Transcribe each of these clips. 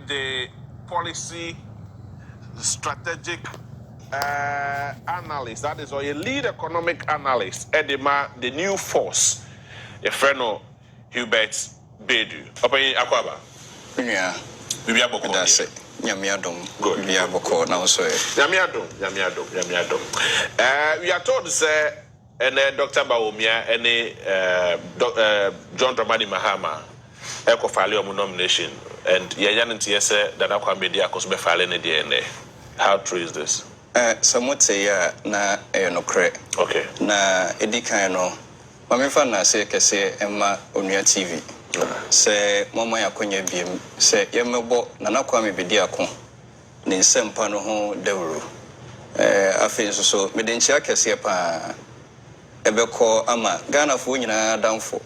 the policy strategic analyst, that is, or a lead economic analyst, Edema, the new force, a friend of Hubert Bedu. Open Akwaba. Yeah. We are both. That's it. Yamiadum. Good. We are both now, so. Yamiadum. We are told to say, and Dr. Bawumia, and John Dramani Mahama, Echo Falio nomination, and Yayan and TSA, that Aqua Media Cosme Falen DNA. How true is this? Somewhat say, na no cre. Okay. Na edikano. Mamifa na say kese Emma Onia TV. Say mama ya kwenye biem. Say yemebo na nakwame bedi akon. Ni nsempa no ho dewuru. Afei so medenchia kese pa ebeko ama Ghana fo nyina danfo.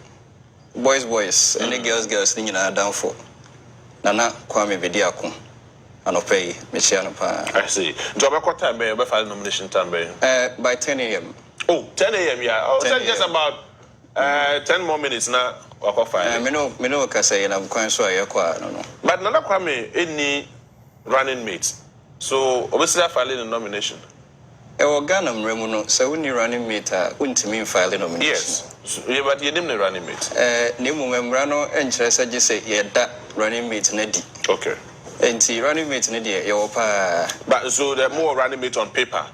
Boys and girls ni nyina danfo. Na kwame bedi akon. Anopay, Michianopa. I see. Job what time by nomination time by 10 a.m. Oh, 10 a.m. Yeah. Oh, so just about 10 more minutes now. Me no say I'm quite sure no. But nana kwame any running mate. So obviously I filed a nomination. Ghana mremuno so when you running mate untimi file nomination. Yes. Yeah, but you name the running mate. Nemu membrano enchese just say yeah that running mate nedi. Okay. And running mate in the but so the more running mate on paper.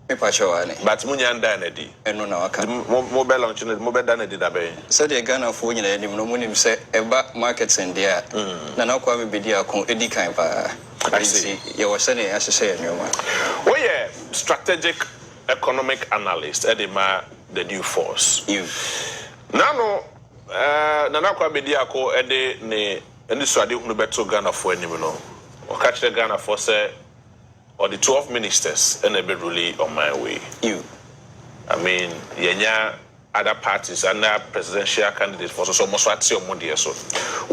Paper show, but Munyanda Nedi. And no, I can't. Mobile launch, mobile done did a so the Ghana for you, no moon say about markets in there. Now, come be dear, Eddie Campa. I see. You were saying, as you say, oh, yeah, strategic economic analyst, Edema, the new force. You. Nano, Nanakwa Bediako, Eddie, ne. And this is why better Ghana for any no. Or catch the Ghana for say, or the 12 ministers and they be really on my way. You. I mean, yenya other parties and other presidential candidates for so much what so.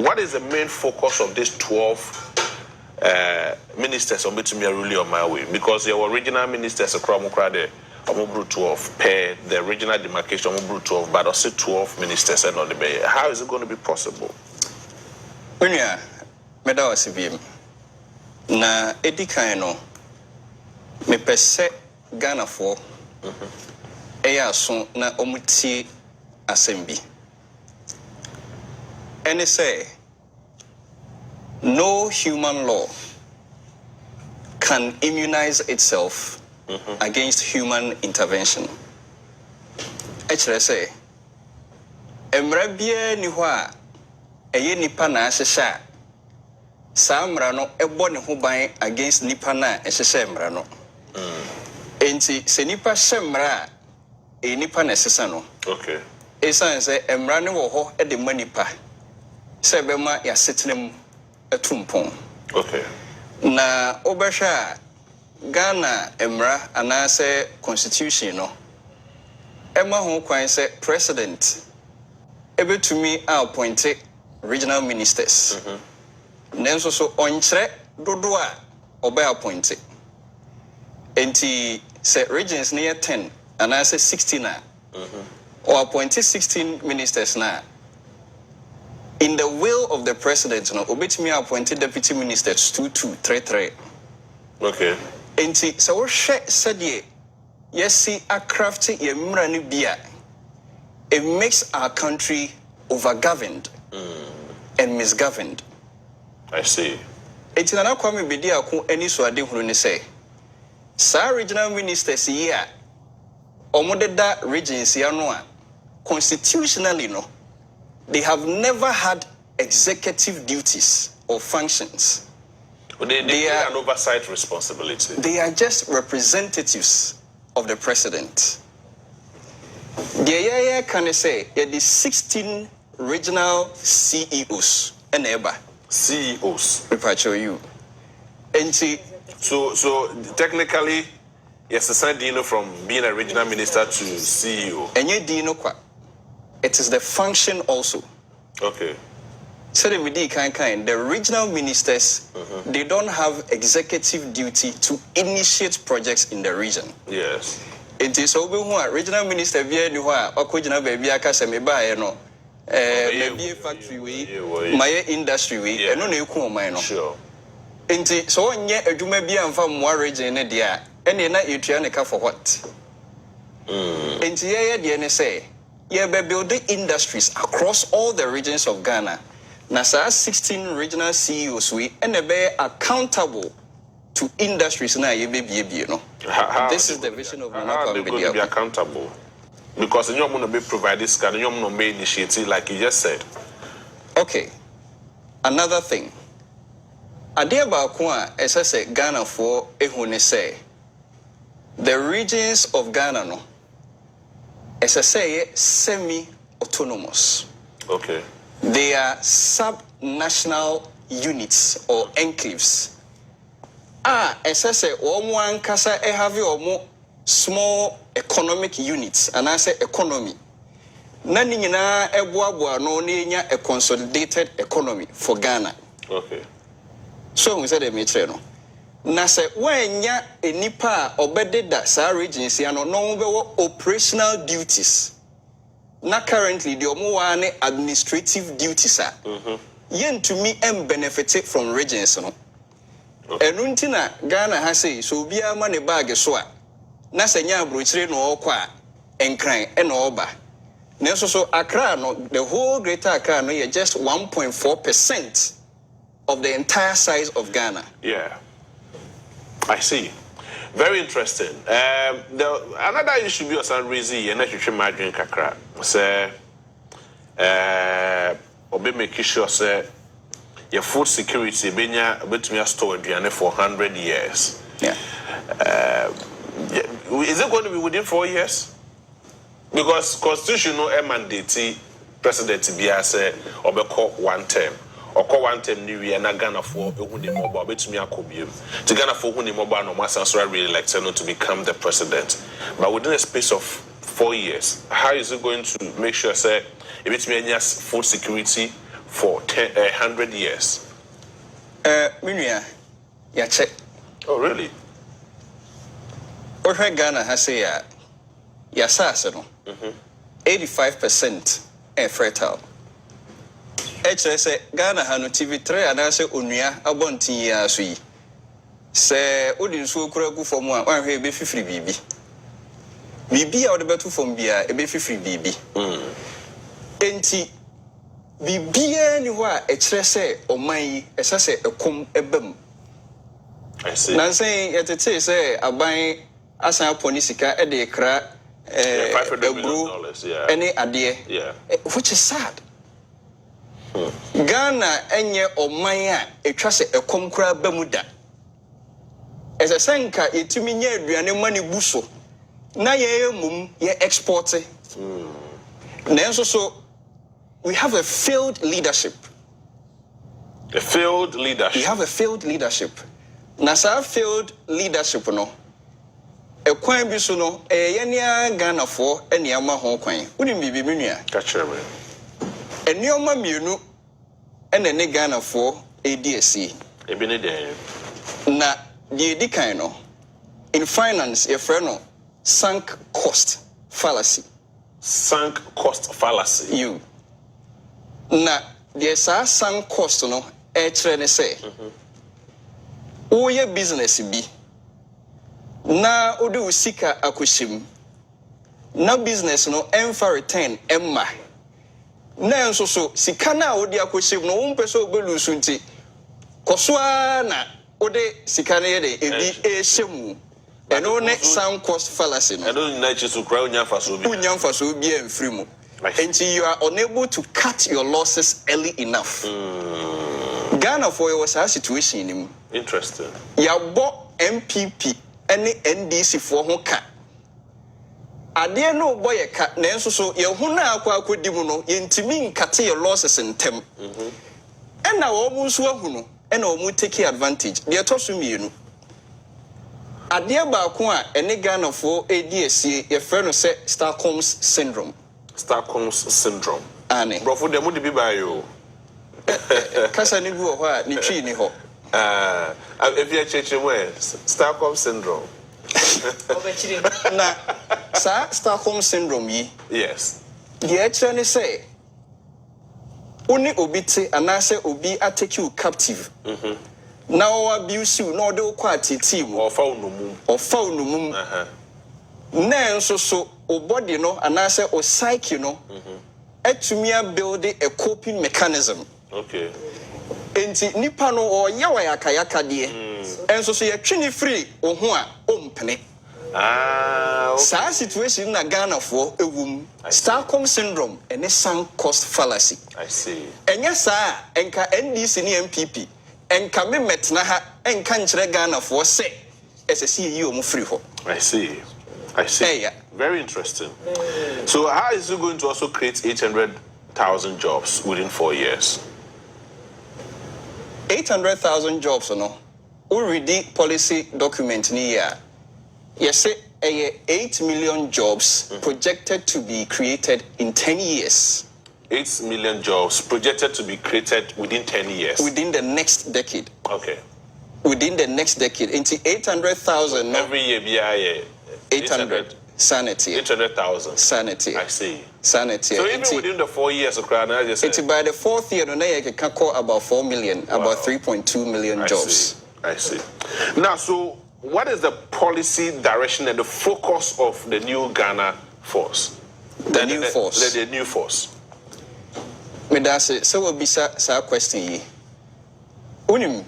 What is the main focus of these 12 ministers on between me really on my way? Because your original ministers across Mokrade, 12 per the original demarcation 12, but also 12 ministers and on the bay. How is it going to be possible? Unya meda wasibiem na edikan no me pese Ghana for eya so na omutie assembly and say no human law can immunize itself against human intervention. Actually say emra bia ni ho a eye nipa na ahyehyɛ saa mra no ɛbɔ ne ho ban against nipa na ɛhyehyɛ mra no enti se nipa hyɛ mra a nipa na ɛsesa no okay esan sɛ mra ne wɔ hɔ ɛde ma nipa sɛ bɛma yasetenam atumpon okay na obɛhwɛ a Ghana mra anaasɛ constitution no ɛma ho kwan sɛ president ɛbɛtumi a appointed regional ministers. Nenso so onchre dodo a obey appointed. Enti se regions near 10 and I say 16 or appointed 16 ministers na. In the will of the president, no obey me appointed deputy ministers 2233. Okay. Enti so said ye yes see a crafty ye mrani bia. It makes our country overgoverned. And misgoverned. I see. It's an aquam bedia ku any so ade hunu ne say. Sa regional ministers here omodeda regions here no constitutionally no they have never had executive duties or functions. They are an oversight responsibility. They are just representatives of the president. The can say the 16 regional CEOs and ever CEOs. If show you. And see, so technically, yes, a Dino from being a regional minister to CEO. And you Dino kwa. It is the function also. Okay. So the regional ministers, they don't have executive duty to initiate projects in the region. Yes. It is over regional minister via the regional baby akasemi ba no. maybe a factory way, my industry way, and no cool mine. Sure. Inti so nye adwuma bia mfa mo region ne dia ene na etua ne ka for what inti ye de ne say ye be build industries across all the regions of Ghana na sa 16 regional CEOs we ene be accountable to industries na ye be bie no. This is the vision of how they going to be accountable because you want to be provide this kind you want to be initiative like you just said. Okay, another thing. Ade baako a esese Ghana for ehune say the regions of Ghana no esese semi autonomous. Okay. They are sub-national units or enclaves. Esese omo ankasa have omo small economic units and I say economy. Na ni nyina eboaboa no na enya a consolidated economy for Ghana. Okay. So we said the metre no. Na se wanya enipa obededa sa regency ano no be operational duties. Na currently the omo ne administrative duties are. Yen to me benefit from regency no. Enu nti na Ghana ha say so bia ma ne bag so a na se nya abrochire no okwa enkran e no oba. Na so Accra no the whole greater Accra no just 1.4% of the entire size of Ghana. Yeah, I see. Very interesting. Another issue be also raising and actually margin kakra. Say, obe make sure say your food security benya betumi store aduane for 100 years. Yeah. Is it going to be within 4 years? Because constitutional mandate president biya say obeko 1 term. Oko 1 term new year na Ghana for ehuni mobile betumi akobiem. To Ghana for ehuni mobile no masanso really elected to become the president. But within a space of 4 years, how is it going to make sure say betumi enya food security for 100 years? Minia ya check. Oh really? Ohwe Ghana ha say ya sase no. 85% fertile. Say Ghana ha no TV3 and I say onua abontin ya so yi. Se odi nso kura gu fom a wan hwe be fifiri bibi. Bibi a odi betu fom bia e be fifiri bibi. Enti bibia ni ho a e kire se oman yi esase ekom ebam. I see. Na say yetete say aban asan ponisika e de kra $500 million, yeah. Any idea? Yeah. Which is sad. Ghana enye omanya etwa se ekom kra bamuda. Ese senka etumi nya aduane mani buso. Na ye mum ye export. Nenso so we have a failed leadership. A failed leadership. We have a failed leadership. Na sa failed leadership no. Ekwan bi so no yenia Ghana for eniama ho kwan. Unim bibi menua. Catch me. Enioma mienu ene ne Ghana for ADSC. Ebi ne den. Na the edikan no in finance your friend no sunk cost fallacy. Sunk cost fallacy. You. Na the sunk cost no e kire ne say. Oye business bi. Na odi usika akoshim. Na business no emfa return emma. Na nso so sika na odi akoshim no wo mpese obelusu nti. Kosoa na odi sika na ye de ebi ehemu. Eno ne sunk cost fallacy no. Eno nyina chisu kra onya faso bi. Onya faso bi emfiri mu. Until you are unable to cut your losses early enough. Ghana for your situation in interesting. Yabo MPP any NDC for hoka. Ade no boy ka na enso so ye hu na akwa akodi mu no ye ntimi nkate your losses ntem. Na wo mu nso ahu no na wo mu take advantage. De to so mienu. Ade ba ko a ene Ghana for ADSC ye frɛ no say Stockholm syndrome. Stockholm syndrome. Ane. Bro, for them would be by you. Kasa ni gu ho ni twi ni ho. If you check where Stockholm syndrome. Na sa Stockholm syndrome yi. Yes. The actually say Only obite anase obi take you captive. Now abuse you no do quite team or found no moon. Nan so o body no anase o psyche no. Etumia build a coping mechanism. Okay. Enti nipa no o yawa yakayaka de. Enso so ye twini free o ho a ompene. Okay. Sa situation na Ghana for ewum Stockholm syndrome and a sunk cost fallacy. I see. Enya sa enka NDC ni MPP enka me metna ha enka nkyere Ghana for say SSC yi o mu free ho. I see. Hey, yeah. Very interesting. So how is it going to also create 800,000 jobs within 4 years? 800,000 jobs no. Already policy document ni ya. Yes, 8 million jobs projected to be created in 10 years. 8 million jobs projected to be created within 10 years. Within the next decade. Okay. Within the next decade. Into 800,000. Every year, yeah. 800. Sanity. 800,000. Sanity. I see. Sanity. So even within the 4 years of Ghana, it's by the fourth year, you can call about 4 million, about 3.2 million jobs. I see. Now, so what is the policy direction and the focus of the new Ghana force? The new force. The new force. Me da se so will be sa question yi. Unim.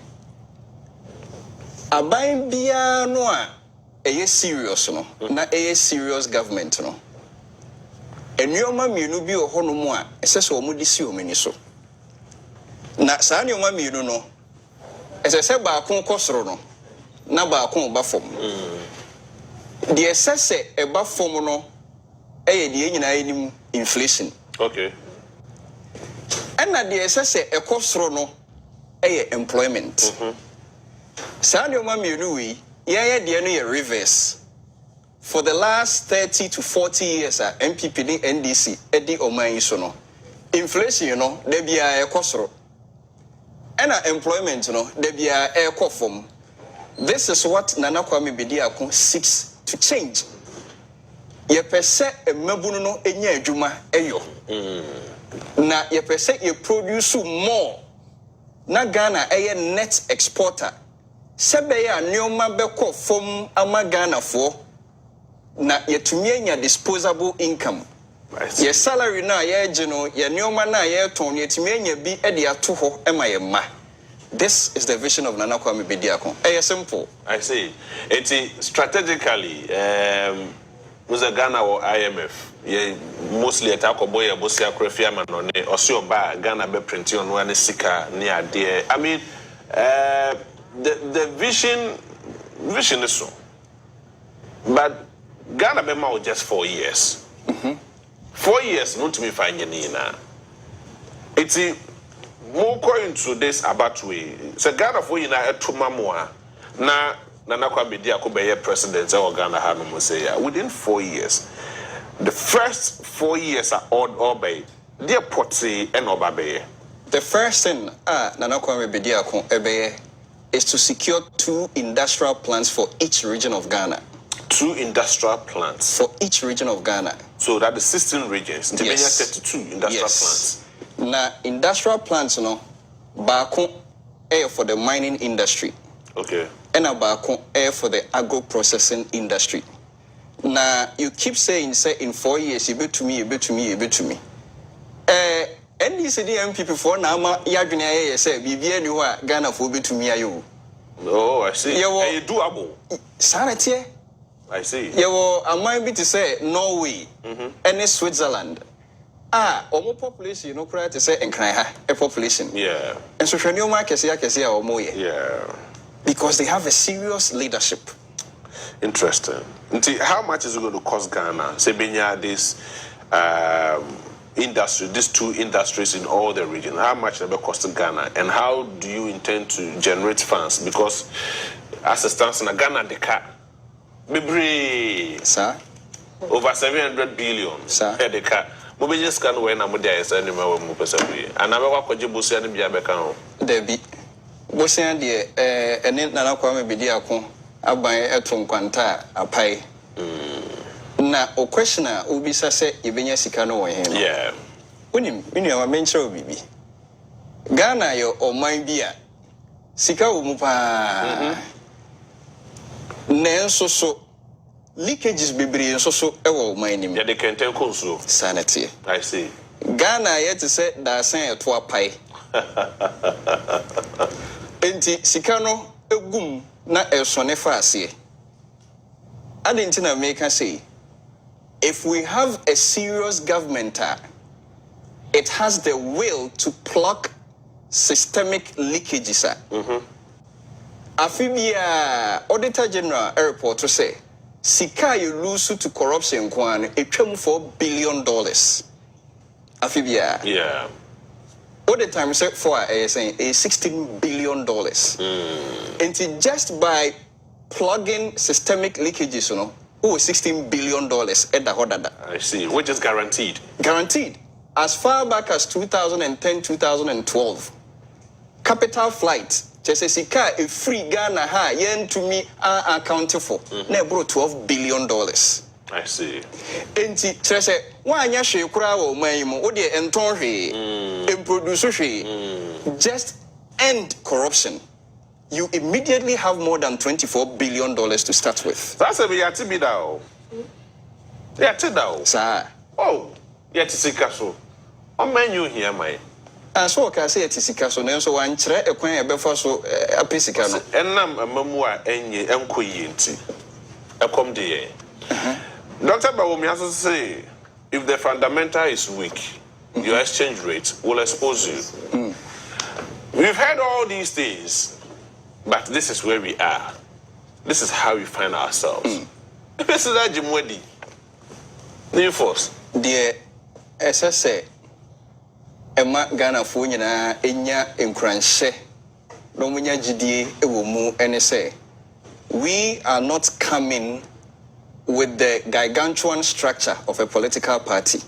Aban bia no a eye serious no. Na eye serious government no. Enuoma mienu bi ohono mu a ese so omo di si omani so. Na sa enuoma mienu no ese se ba akon kosoro no. Na ba akon ba fom. De ese se e ba fom no eye de nyina enim inflation. Okay. And na de ese se e kosoro no eye employment. Sa enuoma mienu wi ye de no ye reverse. For the last 30 to 40 years, MPP ni NDC, Eddie Oman so no. Inflation, you know, there be a kosoro. And employment, you know, there be a kofom. This is what Nana Kwame Bediako seeks to change. Ye pese e mabuno no enye adwuma eyo. Na ye pese ye produce more. Na Ghana eye net exporter. Sebe ya nyoma beko fom ama Ghana for. Na yetumi anya disposable income. Your salary na ye geno ye nyoma na ye ton yetumi anya bi e de ato ho e ma ye ma. This is the vision of Nana Kwame Bediako. Simple. I see. It's strategically was Ghana or IMF. Ye mostly at Akoboy Bosia Crefia Manone or Sioba Ghana be printing on one sika near there. I mean the vision is so. But Ghana be more just 4 years. 4 years, not to me find Nina. It's more going to this about way. So Ghana for you now to Mamua. Na Nanakwa Media could be a president or Ghana Hanum say within 4 years. The first 4 years are all by dear Potsi and Obabe. The first thing Nanakwa Media is to secure 2 industrial plants for each region of Ghana. 2 industrial plants for each region of Ghana. So that the 16 regions. Yes. 32 industrial plants. Now industrial plants, no, baako air for the mining industry. Okay. And a baako air for the agro processing industry. Now you keep saying, say in 4 years, you bet to me. NDC MPP for now, Yadwina say, Bibia knew Ghana for bet to me. Oh, I see. You doable. Sanity. I see. I might be to say Norway and Switzerland. Omo population, you know, cry to say and cry a population. Yeah. And so when you mark or more. Yeah. Because they have a serious leadership. Interesting. How much is it going to cost Ghana? Say this industry, these 2 industries in all the region. How much will it cost Ghana? And how do you intend to generate funds? Because as it stands in Ghana, the car. Sir? Over 700 billion. Sir? The car. Mobile just can't win a modest animal. And I will watch Busia and Biabecan. There be Busia, dear, and then Nana Kwame Bediako, I buy a Tunquanta, a pie. Now, o questioner, Ubisa say, Ibenia Sicano, him. Yeah. When you mention Bibi. Ghana yo oman bia sika umupa nenso so leakages bebre nso so ewo oman nim ya de kenten konsuo sanity I see Ghana yet say da san eto apai enti sika no egum na esone fa ase adinti na make say if we have a serious government it has the will to plug systemic leakages. Afibia Auditor General report to say sika you lose to corruption kwan etwam $4 billion. Afibia. yeah. All the time say for saying $16 billion. And just by plugging systemic leakages, you know, $16 billion at the hodada. I see, which is guaranteed. Guaranteed. As far back as 2010, 2012, capital flight, Chesesika, a free Ghana ha, yen to me are accounted for. Now brought $12 billion. I see. Enti, Chese, one yashi crowd, my mo, or the entonre, and produce just end corruption. You immediately have more than $24 billion to start with. That's a bit to be now. Yeah, to now. Sir. Oh, yeah, to see castle. On menu here, my. And so I can say it is a castle, so one tre a coin a before so a piscicano. And I'm a memoir and ye unquainty. A come day. Dr. Bawomi has to say if the fundamental is weak, your exchange rate will expose you. We've heard all these things, but this is where we are. This is how we find ourselves. This is that Jim Weddy. New force. Dear, as I say, Emma Ghana Funyana, Enya, and Cranshe, Romunya GD, Ewumu, and say, we are not coming with the gargantuan structure of a political party.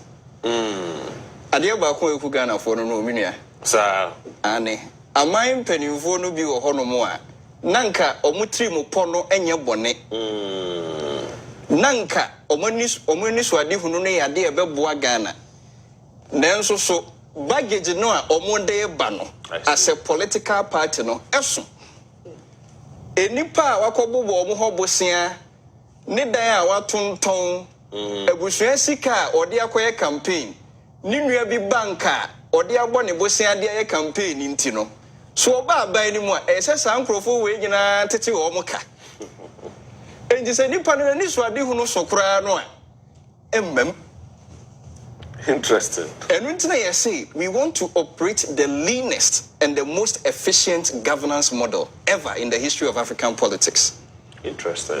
Adia Bako Ghana for no minia. Sir, Anne, a mind penny for no be or honomoa. Nanka, omutri mupono, enya bonnet. Nanka, omonis wadi hunune adia bebwa Ghana. Nenso so baggage no omonde bano as a political party no eso. Enipa wakobo omo hobosia ne dan a watonton ebusua sika ode akoye campaign ni nua bi banka ode agbo ne bosia de aye campaign nti no so oba aban ni mu a ese san krofo we nyina tete wo moka enji se nipa no ni so ade hu no so kura no a emmem. interesting. And when say we want to operate the leanest and the most efficient governance model ever in the history of African politics. Interesting.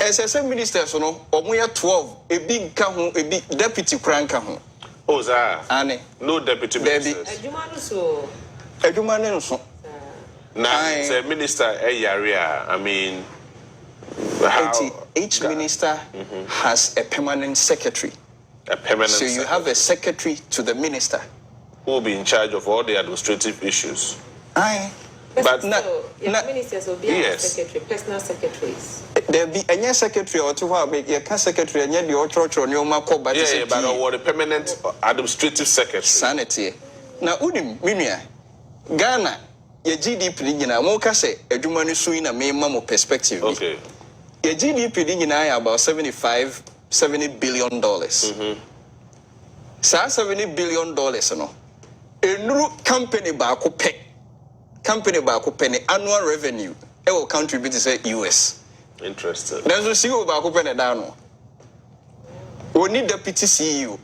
As I said, ministers, no, omuya 12, a big kahu, a big deputy crank kahu. Oh, sir. Anne, no deputy ministers. Edumane so. Now, it's a minister, I mean, each minister has a permanent secretary. A permanent so you have a secretary to the minister who will be in charge of all the administrative issues. Aye. But ministers will be secretary, personal secretaries. There be a secretary or two secretary and yet the author no mako but the permanent administrative secretary. Sanity. Now unim minia Ghana your GDP nyina mo ka say adwuma no so ina me mamo perspective. Okay. Your GDP nyina about $70 billion. Sa $70 billion no. Enuru company ba ko pe. Company ba ko pe annual revenue e will contribute to say US. Interesting. Then so CEO ba ko pe ne da no. We need deputy CEO.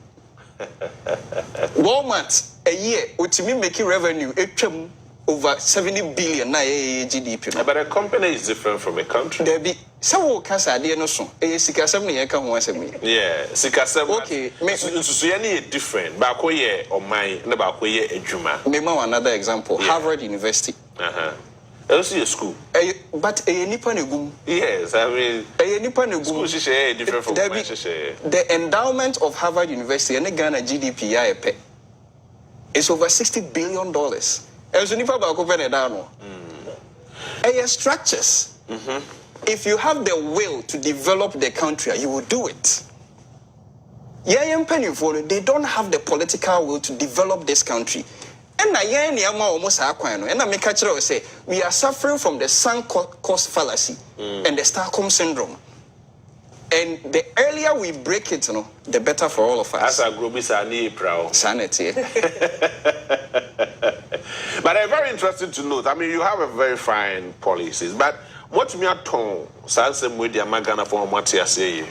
Walmart a year ultimately making revenue etwam over $70 billion na GDP no. But a company is different from a country. There be so kasa de no so sikasem na ye ka ho asem. Yeah, sikasem. Okay, so any different. Ba ko ye oman na ba ko ye adwuma. Me ma another example, Harvard University. Also a school. But a nipa negum. Yes, I mean a nipa negum. School is different from the endowment of Harvard University and the Ghana GDP is over $60 billion. And so nipa ba ko pe ne da no. Structures. If you have the will to develop the country, you will do it. They don't have the political will to develop this country. And na yen ni ama almost akwan no. And na me catch you say we are suffering from the sunk cost fallacy and the Stockholm syndrome. And the earlier we break it, the better for all of us. As a group is proud. Sanity. But it's very interesting to note. I mean, you have a very fine policies. But what me at home, Sansa Media Magana for what you say?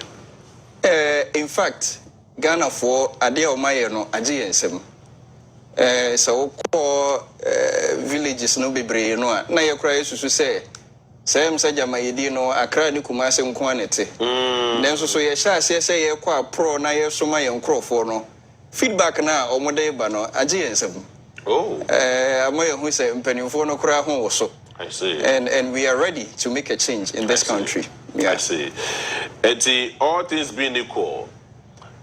In fact, Ghana for Adeo Mayeno, Ajiensem. So call villages no be brave, no, na your cries to say. Same saja maidino akra ni kumase nkwanete then so ye sha say ye kwa pro na ye soma ye nkrofo no feedback na omode ba no age yensem amoye hu say mpanimfo no kra ho wo so I see and we are ready to make a change in this country. I see. All things being equal,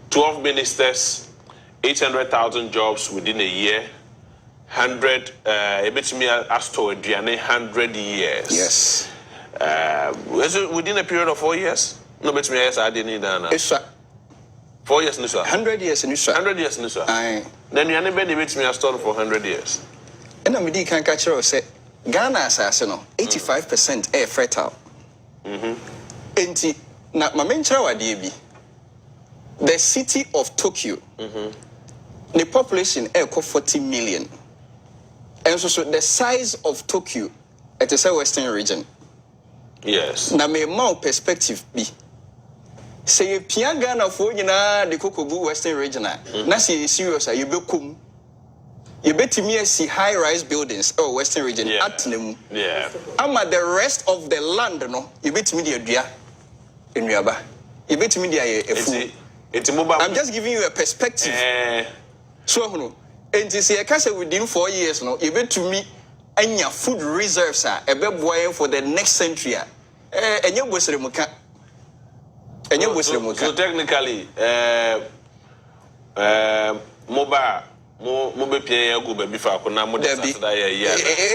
12 ministers, 800,000 jobs within a year, 100 100 years. Yes. Is it within a period of 4 years? No, but me yes, I didn't need 4 years, Nisa. 100 years, Nisa. 100 years, Nisa. Then you anybody makes me a store for 100 years. And I'm can catch you say Ghana assassin 85% air fertile. Enti na mamencha wa DB. The city of Tokyo. The population air 40 million. And so the size of Tokyo, it is a western region. Yes. Na me mau perspective be. Say Pia Ghana for na the Kokobu western region. Na see serious you be kum. You bet me see high-rise buildings western region at them. Yeah. Ama the rest of the land no, you bet me the dua in Yaba. You bet me the I'm just giving you a perspective. So no. And you see, I can say within 4 years, no, you bet to me and your food reserves are a bit for the next century. And you was remoka. And you was remoka. So technically, mobile it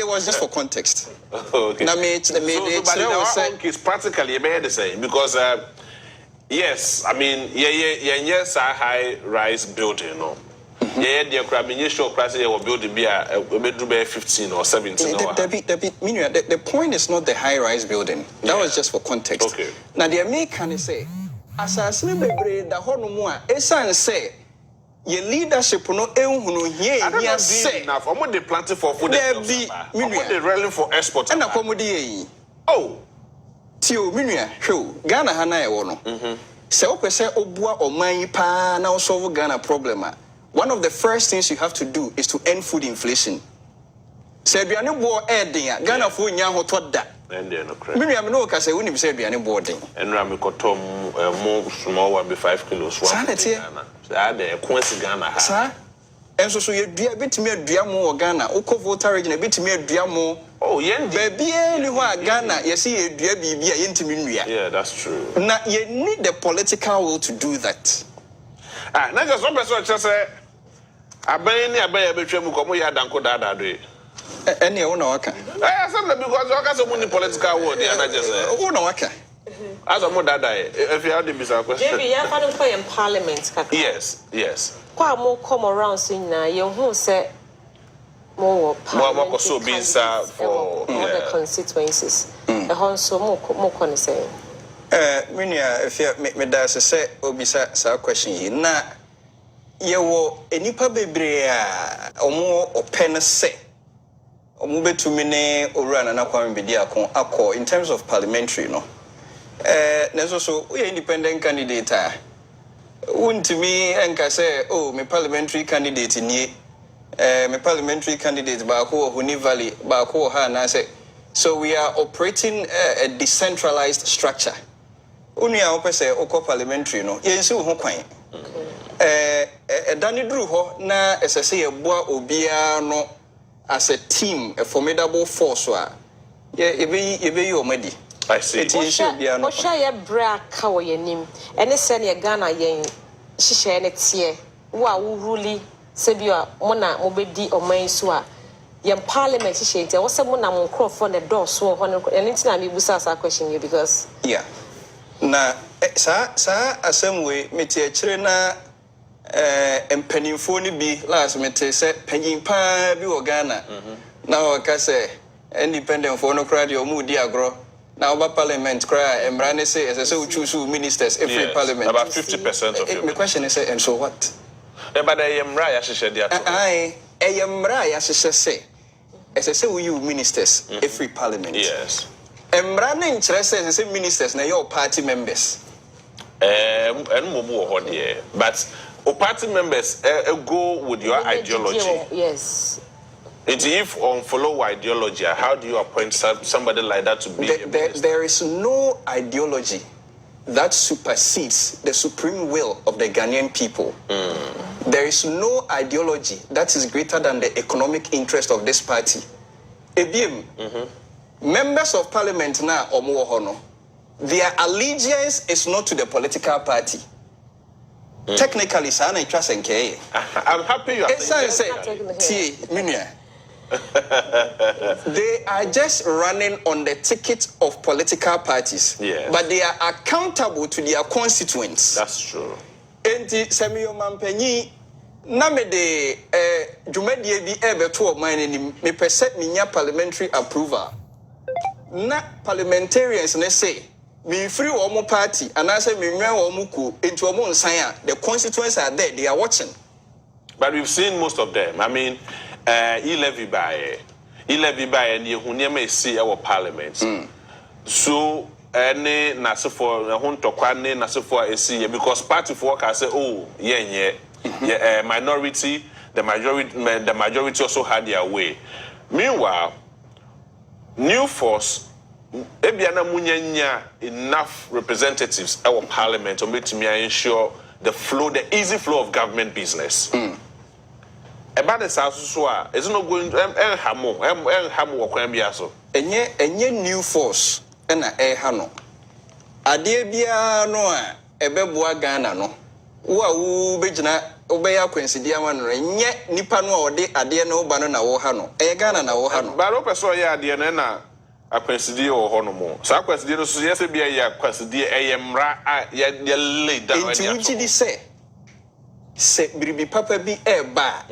was just for context. Okay. Now, it's practically the same because, yes, I mean, yes, a high-rise building, no. Yeah, the sure building be a 15 or 17. The point is not the high-rise building. That was just for context. Okay. Now the American say, as I say, the whole esan say, your leadership no here say enough. I'm not the planting for food. I'm not the railing for export. And accommodate. Oh, Tio Minia, show Ghana Hana wono. So pese obua oman pa na solve Ghana problem. One of the first things you have to do is to end food inflation. Say biane bo edin Ghana fo nya ho to da. And no credit. Minia me no ka say woni say biane bo den. And ram kotom mo small one be 5 kilos. Sanity. That the Quincy Ghana. Sir, and so you dua betimi adua mo Ghana. Oko voter region betimi adua mo. Oh, yeah. Baby, anywhere Ghana, you see a dua bibi intimate. Yeah, that's true. Now you need the political will to do that. Ah, na just one person just say abani betwem ko mo ya danko dada do. Any one waka. Some because waka so many political will dey na just one waka. As a mo dada if you have the bisa question. Maybe ya fa for in parliament kaka. Yes, yes. Kwa mo come around so na ye hu say more so being for all the constituencies. The whole so more can say. Minia, if you me that say obisa sa question yi na ye wo enipa bebre a omo open say omo betumi ne owura na kwame bedi akọ in terms of parliamentary no so we independent candidate untimi enka say me parliamentary candidate ni me parliamentary candidate ba ko Huni Valley ba ko ha na say so we are operating a decentralized structure. Unia opese oko parliamentary no yensi ho kwan dani duru ho na esese ye boa obia no as a team, a formidable force ye be omadi. I see. What shall ye bra ka wo yanim ene se ne Ghana yen hihye ne tie wo really sebia mo na mo bedi oman so a yen parliament hihye tie wo se mo na mo nkrofo ne door so ho ne ntina me busa sa question you because yeah na sa asem we metie kire na mpanimfo ni bi last mete say panyin pa bi wo Ghana na o ka say independent for no crowd your mood agro now about parliament cry emrane say as I choose ministers every parliament about 50% of it. My question is and so what but I am right as she there I am right as she say as I say you ministers every parliament yes emrane interest as say ministers na your party members and more here but party members go with your ideology yes. And if on follow ideology, how do you appoint somebody like that to be there is no ideology that supersedes the supreme will of the Ghanaian people. There is no ideology that is greater than the economic interest of this party. Members of parliament now, their allegiance is not to the political party. Technically, I'm happy you are saying they are just running on the ticket of political parties, but they are accountable to their constituents. That's true. Enti Samuel Mampenyi na me de dwumadie bi ebeto o man ni me pese minya parliamentary approval. Na parliamentarians ne say me free omo party and I say me nwan omo ku enti omo nsan a the constituents are there, they are watching. But we've seen most of them. I mean e-levy by and you see our parliament. So any nasifo huntokwa ne nasifo esi because party for can say oh minority the majority also had their way. Meanwhile, new force ebiana munyanya enough representatives our parliament to make me ensure the easy flow of government business. About the South Suwa, it's not going to hamu wakwan biaso. Enye new force ena hano. Ade bia no a ebeboa Ghana no. Wo a wo begina obeya kwensidi ama no enye nipa no a ode ade na wo ba no na wo ha no. Ghana na wo ha no. Ba ro peso ye ade na akwensidi wo ho no mo. Sa akwensidi no so yese bia ye akwensidi eyemra ye lay down. Inti di se biribi papa bi eba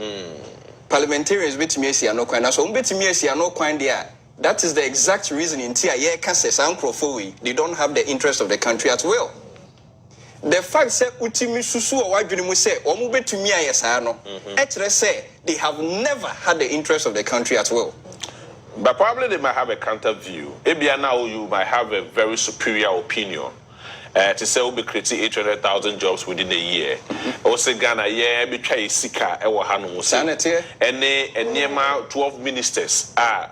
parliamentarians betimi asia no kwan na so betimi asia no kwan there. That is the exact reason in tia ye ka se sankrofo we they don't have the interest of the country at will. The fact say utimi susu o wadwene mu say omo betumi ayesa no e kire say they have never had the interest of the country at will. But probably they might have a counter view. Ebia now you might have a very superior opinion. To say we'll be creating 800,000 jobs within a year. Also, Ghana, yeah, be try sika ewa hanu sanity. And 12 ministers are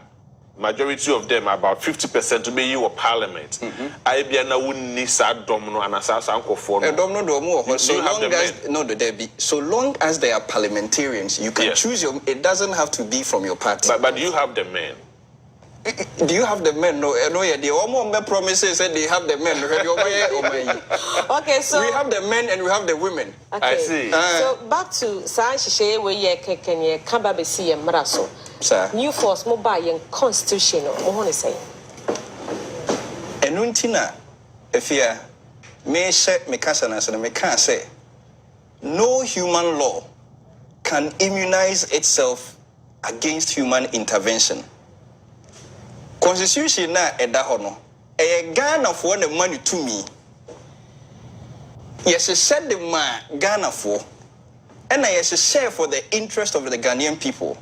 majority of them about 50% to be your parliament. I be na wuni sa domino and asasa anko for domino domo. So long as no the be so long as they are parliamentarians, you can choose your. It doesn't have to be from your party. But you have the men. Do you have the men? No, yeah. The Omo promises that they have the men. Okay, so we have the men and we have the women. Okay. I see. So back to Sanchez, where you can come see a maraso. New force mobile constitution. What is saying? Enuntina, if you may say me casanas and me can say no human law can immunize itself against human intervention. Constitution na eda hono Ghana for the money to me. Yes, said the man Ghana for and I share for the interest of the Ghanaian people.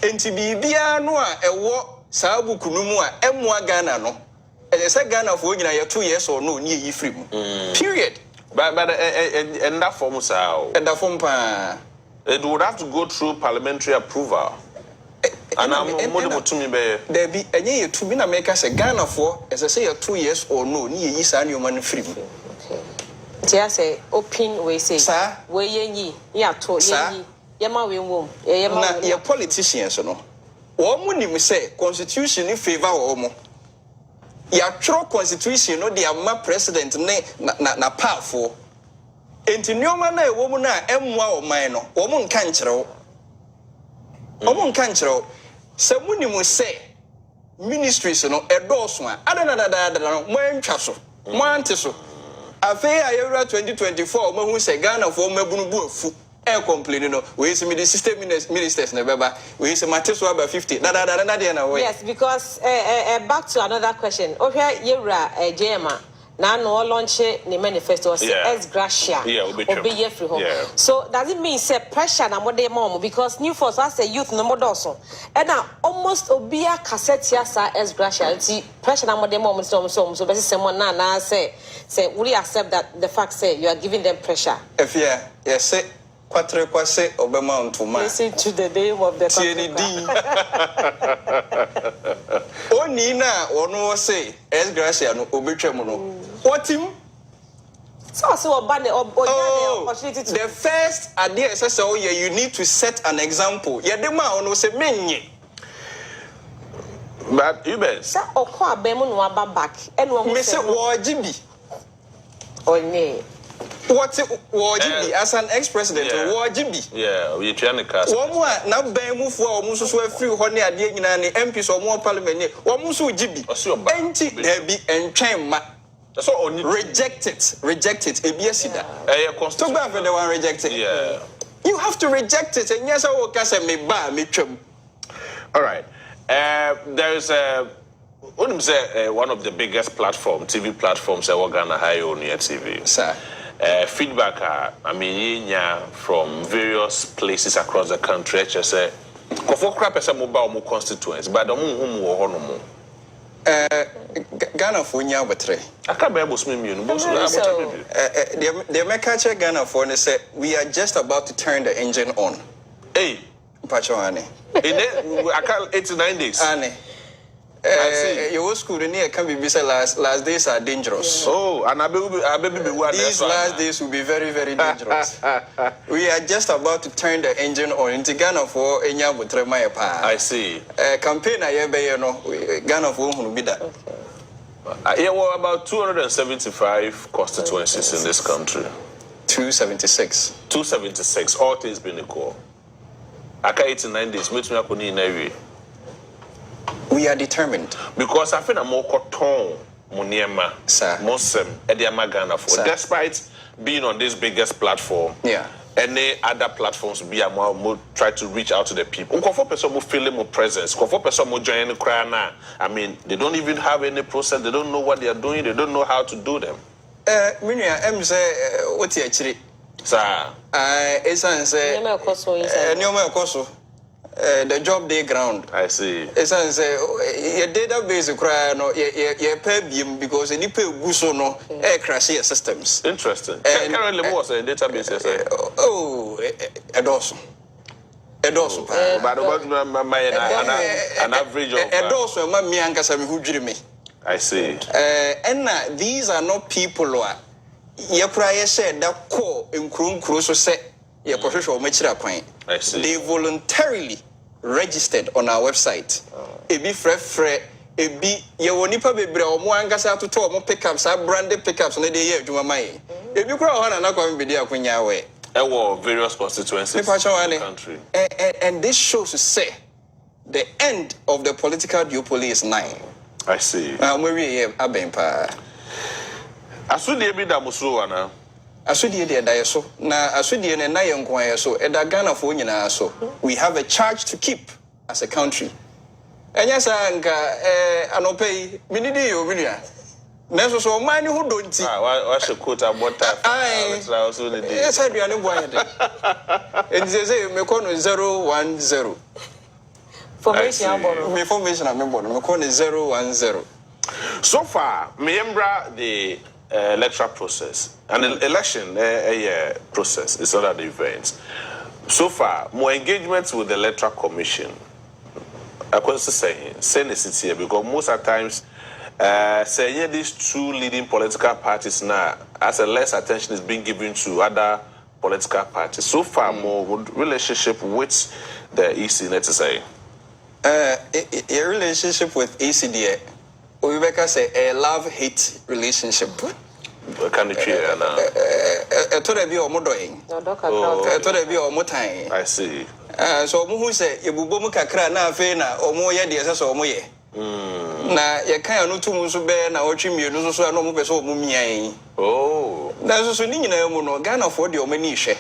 And to be bia no a wo sabu kunumu a emwa Ghana no. And say Ghana for you 2 years or no near free. Period. But and that form and that form it would have to go through parliamentary approval. And I'm more to me there be a year to be make us a Ghana for as I say 2 years or no near years annual free. Okay. Just say open we say sir we ye ya to ye yama we wom na your politicians no omo ni me say constitution in favor omo ya tro constitution no the ama president ne na powerful enti nyoma na ewo na emwa oman no omo nka nkyerɛw omo nka nkyerɛw se munimu say ministries no edoso a adadadada no mo antwa so mo ante so afei ayewura 2024 omo hu se Ghana for mabunu bu afu complaining no we see me the system ministers na beba we see mate so about 50 na way. Yes, because back to another question. Ohia yewra JMA na no launch the manifesto say ex gratia obey free home. So does it mean say pressure na more mom because new force as a youth no more also and now almost obia cassette sa ex gratia pressure na more mom so be someone na say will you accept that the fact say you are giving them pressure? If yes say Quatre kwase obema ntuma. Listen to the name of the Oni na ono say ex gratia no obetwam no. What him? So opportunity to the first idea says so you need to set an example. Ya dem a ono say menye. But you bet. Sa okwa abemu no aba back. Eno Me say wo jibi. Onye. What Wajibi as an ex-president? Wajibi. Yeah, we trying to cast. One more now bemu for musu so free honey ade nyina ne MPs or more parliament. One musu jibi. Enti there be enchema. That's all only reject it. Ebiasida. Constitution. To the one reject it. Yeah. You have to reject it. And yes, I will cast me ba me twem. All right. There is one of the biggest TV platforms that we're gonna hire on your TV. Sir. Feedback, I mean, from various places across the country. I just say, "Kofo crap is a mobile constituents, but the whom were no Ghana for nya betre. I can't be able to me. The Mekache Ghana for say we are just about to turn the engine on. Hey, Pachoane. In I can't 89 days. Ane. Your school can be busy last days are dangerous. Oh, and these last days will be very, very dangerous. We are just about to turn the engine on into Ghana for Enya Butremaya Pa. I see. Campaign no Ghana for who be that. There were about 275 constituencies in this country. 276. 276. All things being equal. I can't 89 days. Meet me up on in we are determined. Because I feel I'm more cotton, Muniema, Muslim, Ediama Ghana for. Despite being on this biggest platform, any other platforms be a more try to reach out to the people. For person who feel more presence, for person who join the crowd now. I mean, they don't even have any process. They don't know what they are doing. They don't know how to do them. Minya, say what you actually. Sir, it's the job day ground. I see. It's your database cry no your pay because any pay guso no crash your systems. Interesting. Currently what's a database? Edoso. But an average of Edoso ma mi ankasa mi hudwiri me. I see. And these are not people who are ye cry said that ko nkru so say ye kohwehwe o machira kwan. I see. They voluntarily registered on our website. Ebi frefre, ebi ye wonipa bebre omo angasa atoto omo pickups, branded pickups na dey adwuma mai. Ebi kura ho na nakwa mbedi akonya we. Various constituencies in the country. And this shows to say the end of the political duopoly is nigh. I see. We abempa. Asudi ebi da musu ana. Asudie de da so na asudie ne na ye nkwan so eda Ghana fo nyina so we have a charge to keep as a country. Enya sa nka anopei minidi yo binua na so man hu donti wa she quote abota tra so le dey yes aduane bo ayede enze me ko no 010 formation abono me formation am bono me ko no 010. So far remember the electoral process and the election process is not the events. So far, more engagements with the Electoral Commission. I could say this here because most of the times, say these two leading political parties now, as a less attention is being given to other political parties. So far, more relationship with the EC, let's say. A relationship with ECDA. We say a love-hate relationship. Can you hear now? I see. So who say you bubu kakra na afi na omo ye de se so omo ye. Na ye kan no tum so be na otwi mienu so na omo be so omo mian. Oh. Na so ni nyina mu no Ghana for de omo ni hwe.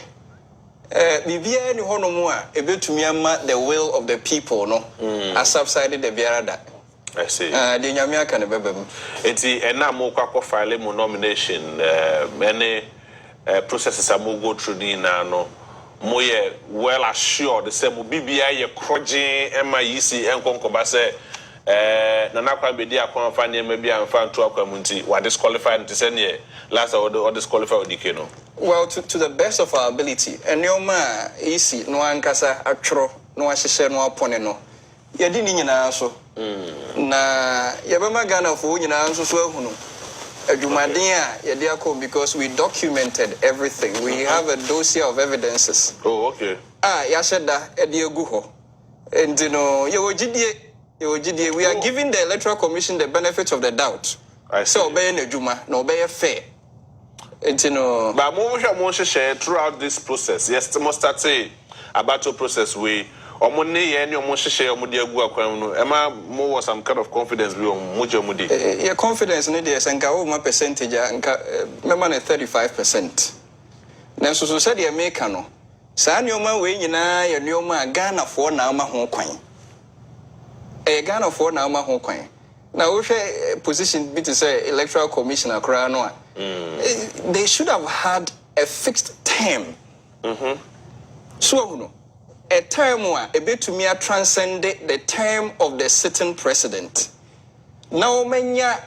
Bibia ni hono mu a ebetumi ama the will of the people no as subsided the biarada. I see. The nyame aka ne bebem. Enti ena mo kwa file mo nomination many processes are mo go through ni na no mo ye well assured say mo bibia ye kroje ema yisi enkonkoba say Nana Kwambedi akwa fa ne ma bia mfa nto akwa munti wa disqualified nti say ne last or disqualify odikeno. Well, to the best of our ability, and your ma easy no ankasa atro no ahyehyɛ no apone no. Yedi ni nyina so. Na yebema Ghana fo nyina nso so ahunu. Adwumaden a yedi akọ because we documented everything. We have a dossier of evidences. Oh, okay. Yahye da edi egu ho. Enti no ye wogidie we are giving the Electoral Commission the benefit of the doubt. So obey na adwuma na obey fair. Enti no but mo share throughout this process. Yes, must start say about the process we omo ne ye ne omo share omo de agu akwan no ema mo was some kind of confidence bi omo mo di. Your confidence ne dey senka o ma percentage nka mema na 35%. Nanso so said ye make no. Saa ne oma we nyina ye ne oma Ghana for na ama ho kwan. Ghana for na ama ho kwan. Na wo hwe position bit to say Electoral Commission akra no a. They should have had a fixed term. So a term where a bit to me transcended the term of the sitting president. Now menya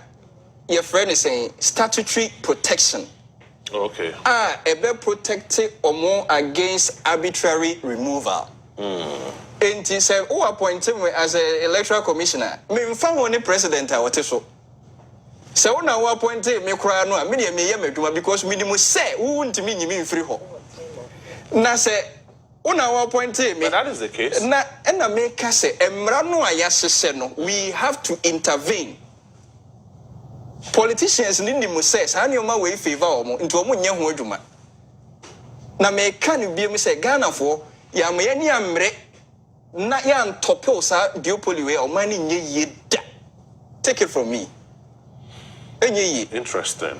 your friend is saying statutory protection. Okay. A bit protected or more against arbitrary removal. And he said, who appointed me as an electoral commissioner? Me found one president I was so. So now we appointed me cry no me because minimum say who want me free ho. Na say una appointed me. But that is the case. Na make say emra no ayahye no we have to intervene. Politicians need to say sa na ma we favor omo nti omo nya ho adwuma. Na me ka no biem say Ghana for ya me ni amre na ya ntopel sa duopoly we o man nye yeda. Take it from me. Interesting.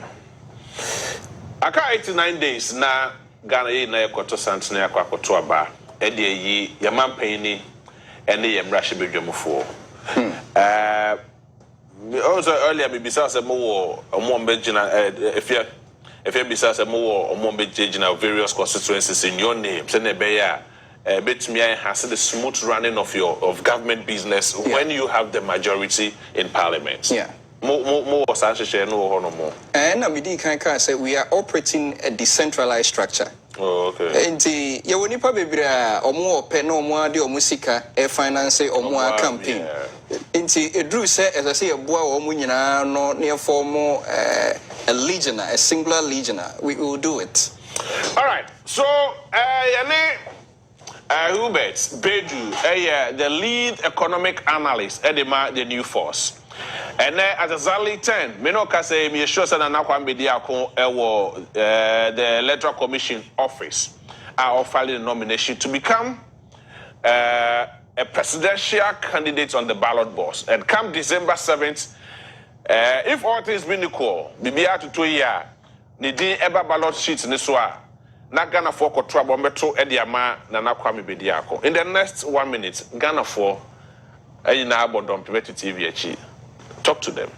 Aka 89 days na Ghana ye na ekoto santene akwakoto aba e de yi yamampan ni ene yemrahye bedwamfo. Also earlier me bisa say mo wo omombe gina efia bisa say mo wo omombe gina various constituencies in your name say na be ya betumi enhance the smooth running of government business when you have the majority in parliament. Yeah. More no. And Amidi Kanka said we are operating a decentralized structure. Oh, okay. And the Yawonipa Bibra or more pen or more de musica, a finance or more campaign. Into a drew said, as I say, a boy or munina, no near formal a legioner, a singular legioner. We will do it. All right. So, Hubert Beju, the lead economic analyst, Edema, the new force. And at exactly 10, me no ka say me sure say na Kwambedi akon the Electoral Commission office are filing a nomination to become a presidential candidate on the ballot box. And come December 7th, if all things being equal, bibia to 2 year, ni din eba ballot sheet ni so a na Ghana for control bombeto ediama na Kwambedi akon. In the next 1 minute, Ghana for na abodom to TV achi. Talk to them.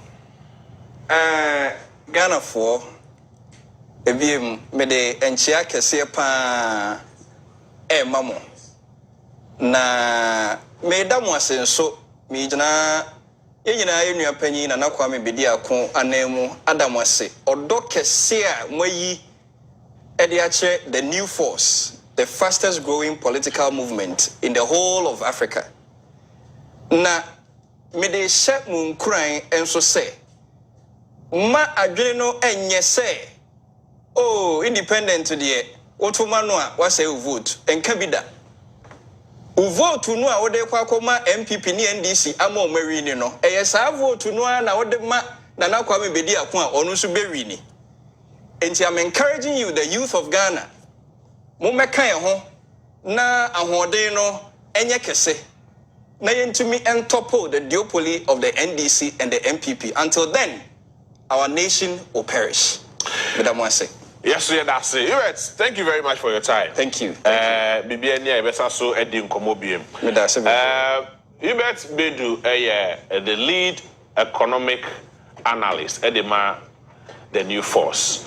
Ghana for ebiem me de enchia kese pa mamo na me da mo asenso me gina yenyina yenua panyi na nakwa me bedi akon anemu adam ase odo kese a moyi ede ache the new force, the fastest growing political movement in the whole of Africa. Na me de hye mu nkran enso se ma adwene no enye se oh independent de otoma no a wase vote enka bida vote no a wode kwa akoma MPP ni NDC ama o mawi ni no eye sa vote no a na wode ma na nakwa me bedi akon a onu so bewi ni enti I'm encouraging you, the youth of Ghana, mo meka ye ho na ahoden no enye kese na yentumi entopple the duopoly of the NDC and the MPP. Until then, our nation will perish. Yes, yeah, that's it. Hubert, thank you very much for your time. Thank you. BBN Besa so Eddie Nkomobium. Hubert Bedu, the lead economic analyst, Edema, the new force.